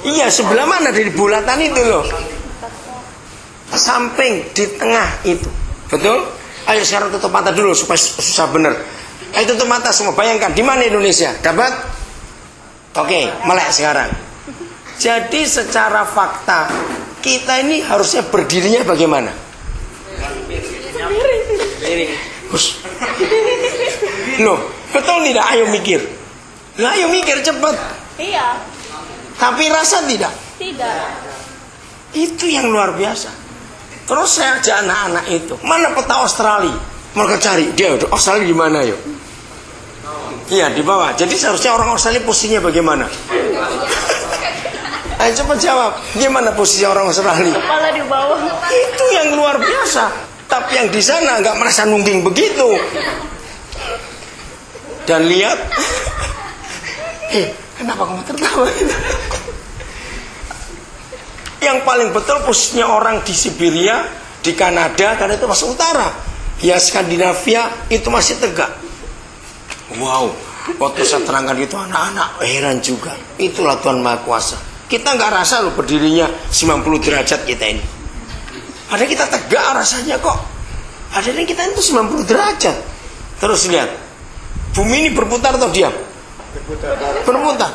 Iya, sebelah mana dari bulatan itu loh? Samping, di tengah itu. Betul? Ayo sekarang tutup mata dulu supaya susah bener. Ayo tutup mata semua. Bayangkan di mana Indonesia? Dapat? Oke, melek sekarang. Jadi secara fakta kita ini harusnya berdirinya bagaimana? Loh, betul tidak? Ayo mikir. Nah, ayo mikir cepat. Iya. Tapi rasa tidak? Tidak. Itu yang luar biasa. Terus saya ajak anak-anak itu, mana peta Australia? Mereka cari, dia Australia di mana yuk? Iya, di bawah. Jadi seharusnya orang Australia posisinya bagaimana? Ayo cepat jawab. Gimana posisi orang Australia? Kepala di bawah. Itu yang luar biasa. Tapi yang di sana nggak merasa nungging begitu. Dan lihat, kenapa kamu tertawa? Yang paling betul posisinya orang di Siberia, di Kanada, karena itu masuk utara. Ya Skandinavia itu masih tegak. Wow, waktu saya terangkan itu anak-anak heran juga. Itulah Tuhan Maha Kuasa. Kita nggak rasa loh berdirinya 90 derajat kita ini. Ada kita tegak rasanya kok. Ada yang kita itu 90 derajat. Terus lihat, bumi ini berputar atau diam? Berputar.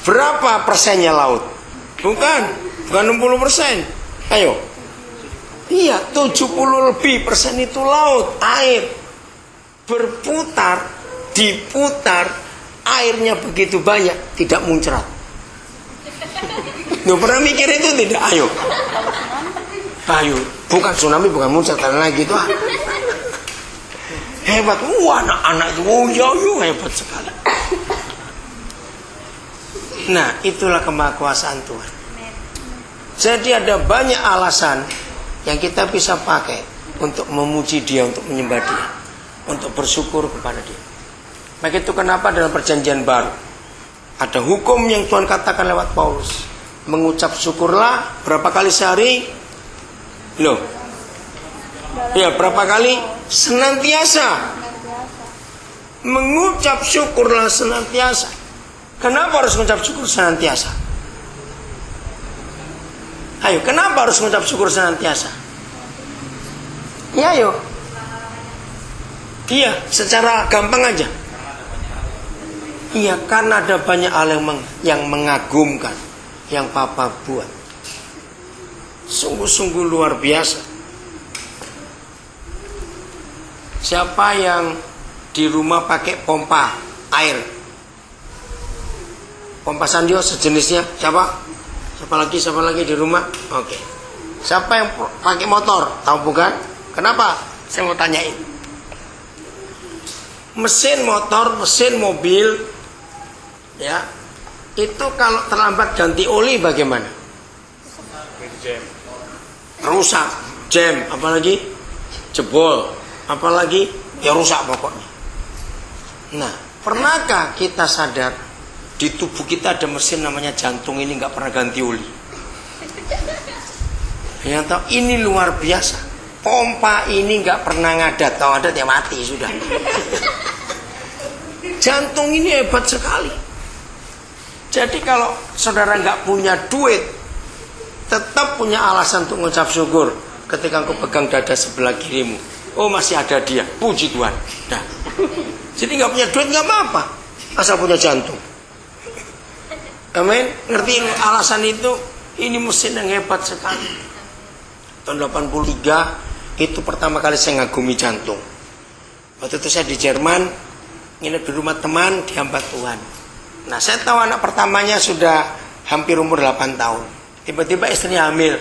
Berapa persennya laut? Bukan 60%. Ayo. Iya, 70 lebih persen itu laut, air. Berputar, diputar, airnya begitu banyak, tidak muncrat. Lu pernah mikir itu tidak? Ayo. Ayo, bukan tsunami, bukan muncrat lagi itu. Hebat. Anak-anak itu hebat sekali. Nah, itulah kemahakuasaan Tuhan. Jadi ada banyak alasan yang kita bisa pakai untuk memuji Dia, untuk menyembah Dia, untuk bersyukur kepada Dia. Maka itu kenapa dalam perjanjian baru ada hukum yang Tuhan katakan lewat Paulus. Mengucap syukurlah berapa kali sehari? Loh. Ya, berapa kali? Senantiasa. Mengucap syukurlah senantiasa. Kenapa harus mengucap syukur senantiasa? Ayo, kenapa harus mengucap syukur senantiasa? Ya, ayo. Iya, secara gampang aja. Iya, karena ada banyak hal yang mengagumkan yang Papa buat. Sungguh-sungguh luar biasa. Siapa yang di rumah pakai pompa air? Pompa Sandio sejenisnya siapa? Siapa lagi di rumah? Oke. Siapa yang pakai motor? Tahu bukan? Kenapa? Saya mau tanyain. Mesin motor, mesin mobil, ya, itu kalau terlambat ganti oli bagaimana? Rusak, jam, apalagi jebol, apalagi ya rusak pokoknya. Nah, pernahkah kita sadar? Di tubuh kita ada mesin namanya jantung, ini nggak pernah ganti oli. Yang tahu ini luar biasa. Pompa ini nggak pernah ngadat, kalau ngadat ya mati sudah. Jantung ini hebat sekali. Jadi kalau saudara nggak punya duit, tetap punya alasan untuk mengucap syukur ketika engkau pegang dada sebelah kirimu. Oh, masih ada Dia, puji Tuhan. Nah, jadi nggak punya duit nggak apa-apa, asal punya jantung. Amin. Ngerti alasan itu? Ini mesin yang hebat sekali. Tahun 83 itu pertama kali saya ngagumi jantung. Waktu itu saya di Jerman, nginep di rumah teman, dihambat Tuhan. Nah, saya tahu anak pertamanya sudah hampir umur 8 tahun. Tiba-tiba istrinya hamil.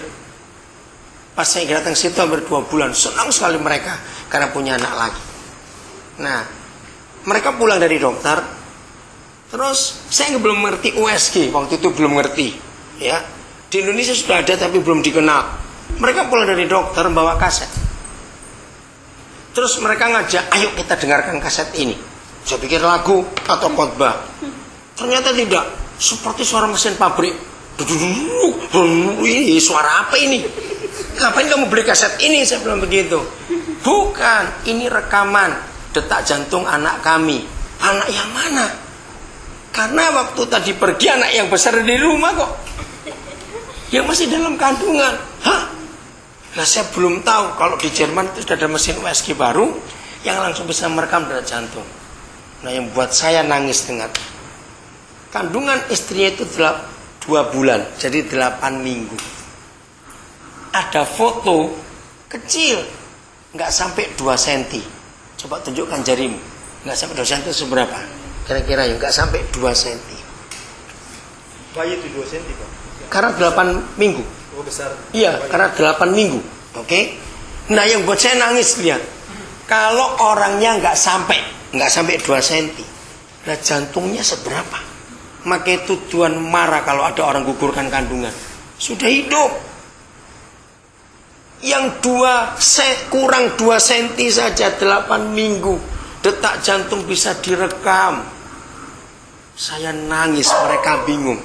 Pas saya datang situ hampir 2 bulan, senang sekali mereka karena punya anak lagi. Nah, mereka pulang dari dokter. Terus saya belum ngerti USG, waktu itu belum ngerti, ya. Di Indonesia sudah ada tapi belum dikenal. Mereka pulang dari dokter bawa kaset. Terus mereka ngajak, ayo kita dengarkan kaset ini. Saya pikir lagu atau khotbah. Ternyata tidak, seperti suara mesin pabrik. Ini suara apa ini? Ngapain kamu beli kaset ini? Saya bilang begitu. Bukan, ini rekaman detak jantung anak kami. Anak yang mana? Karena waktu tadi pergi anak yang besar di rumah kok, yang masih dalam kandungan. Hah? Nah, saya belum tahu kalau di Jerman itu sudah ada mesin USG baru yang langsung bisa merekam detak jantung. Nah, yang buat saya nangis dengar, kandungan istrinya itu 2 bulan, jadi 8 minggu. Ada foto kecil, nggak sampai 2 cm. Coba tunjukkan jarimu, nggak sampai 2 cm seberapa? Kira-kira ya, nggak sampai 2 cm. Bayi itu 2 cm, Pak? Karena 8 minggu. Oh, besar. Iya, karena 8 minggu. Oke. Nah, yang buat saya nangis lihat, kalau orangnya nggak sampai 2 cm, nah jantungnya seberapa? Maka itu Tuhan marah kalau ada orang gugurkan kandungan. Sudah hidup. Yang kurang 2 cm saja 8 minggu, detak jantung bisa direkam. Saya nangis, mereka bingung.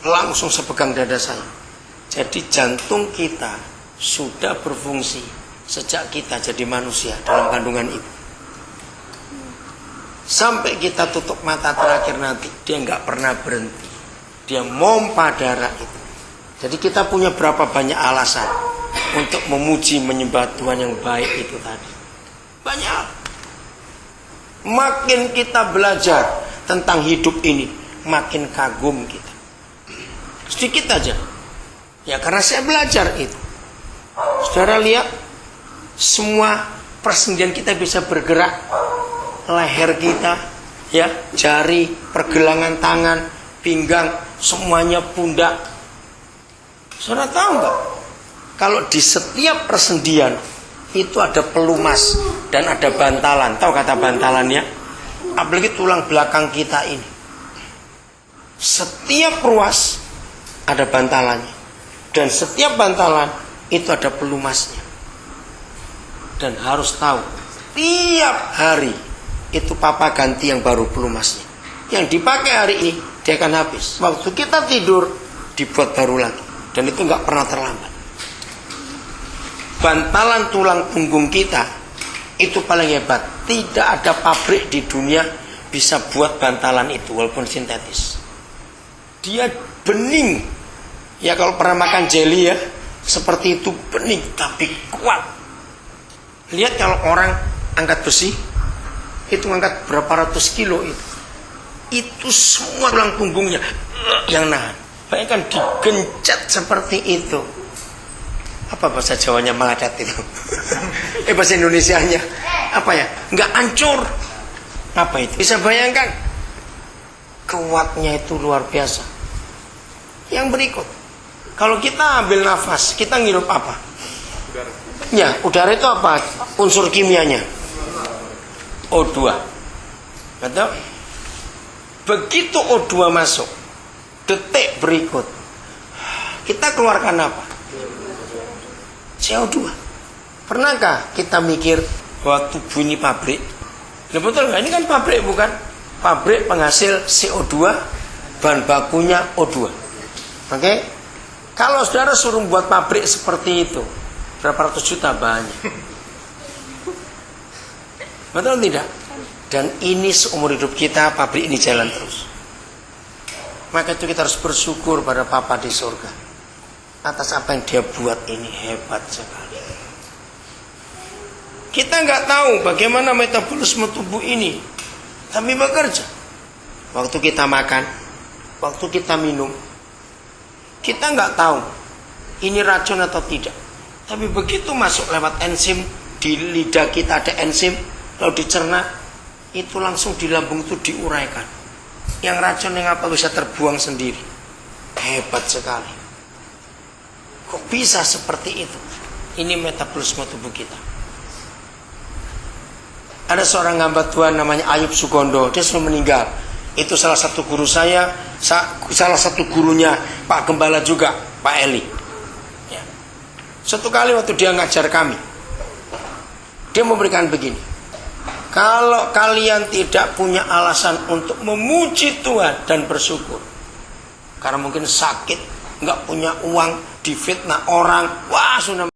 Langsung sepegang dada saya. Jadi jantung kita sudah berfungsi sejak kita jadi manusia dalam kandungan ibu. Sampai kita tutup mata terakhir nanti, dia nggak pernah berhenti. Dia mompa darah itu. Jadi kita punya berapa banyak alasan untuk memuji menyembah Tuhan yang baik itu tadi. Banyak. Makin kita belajar tentang hidup ini, makin kagum kita. Sedikit aja. Ya, karena saya belajar itu. Saudara lihat, semua persendian kita bisa bergerak. Leher kita, ya, jari, pergelangan tangan, pinggang, semuanya pundak. Saudara tahu nggak? Kalau di setiap persendian itu ada pelumas dan ada bantalan. Tahu kata bantalannya? Apalagi tulang belakang kita ini. Setiap ruas ada bantalannya. Dan setiap bantalan itu ada pelumasnya. Dan harus tahu, tiap hari itu papa ganti yang baru pelumasnya. Yang dipakai hari ini dia akan habis. Waktu kita tidur dibuat baru lagi. Dan itu nggak pernah terlambat. Bantalan tulang punggung kita itu paling hebat. Tidak ada pabrik di dunia bisa buat bantalan itu walaupun sintetis. Dia bening. Ya, kalau pernah makan jelly ya, seperti itu, bening tapi kuat. Lihat kalau orang angkat besi, itu angkat berapa ratus kilo itu. Itu semua tulang punggungnya yang nahan. Bayangkan digencet seperti itu. Apa bahasa Jawanya meladat itu? Bahasa Indonesianya apa ya? Nggak hancur. Apa itu? Bisa bayangkan kuatnya itu luar biasa. Yang berikut, kalau kita ambil nafas, kita ngirup apa? Udara. Ya, udara itu apa? Unsur kimianya O2. Betul? Begitu O2 masuk, detik berikut kita keluarkan apa? CO2. Pernahkah kita mikir bahwa tubuh ini pabrik? Ya betul nggak? Ini kan pabrik, bukan? Pabrik penghasil CO2, bahan bakunya O2. Oke? Kalau saudara suruh buat pabrik seperti itu, berapa ratus juta banyak. Betul tidak? Dan ini seumur hidup kita, pabrik ini jalan terus. Maka itu kita harus bersyukur pada Papa di surga atas apa yang dia buat ini, hebat sekali. Kita nggak tahu bagaimana metabolisme tubuh ini, tapi bekerja. Waktu kita makan, waktu kita minum, kita nggak tahu ini racun atau tidak. Tapi begitu masuk lewat enzim, di lidah kita ada enzim, lalu dicerna, itu langsung di lambung itu diuraikan. Yang racun yang apa bisa terbuang sendiri. Hebat sekali. Kok bisa seperti itu? Ini metabolisme tubuh kita. Ada seorang hamba Tuhan namanya Ayub Sugondo, dia sudah meninggal. Itu salah satu guru saya, salah satu gurunya Pak Gembala juga, Pak Eli. Ya. Suatu kali waktu dia ngajar kami, dia memberikan begini: kalau kalian tidak punya alasan untuk memuji Tuhan dan bersyukur, karena mungkin sakit, nggak punya uang, difitnah orang, wah sudah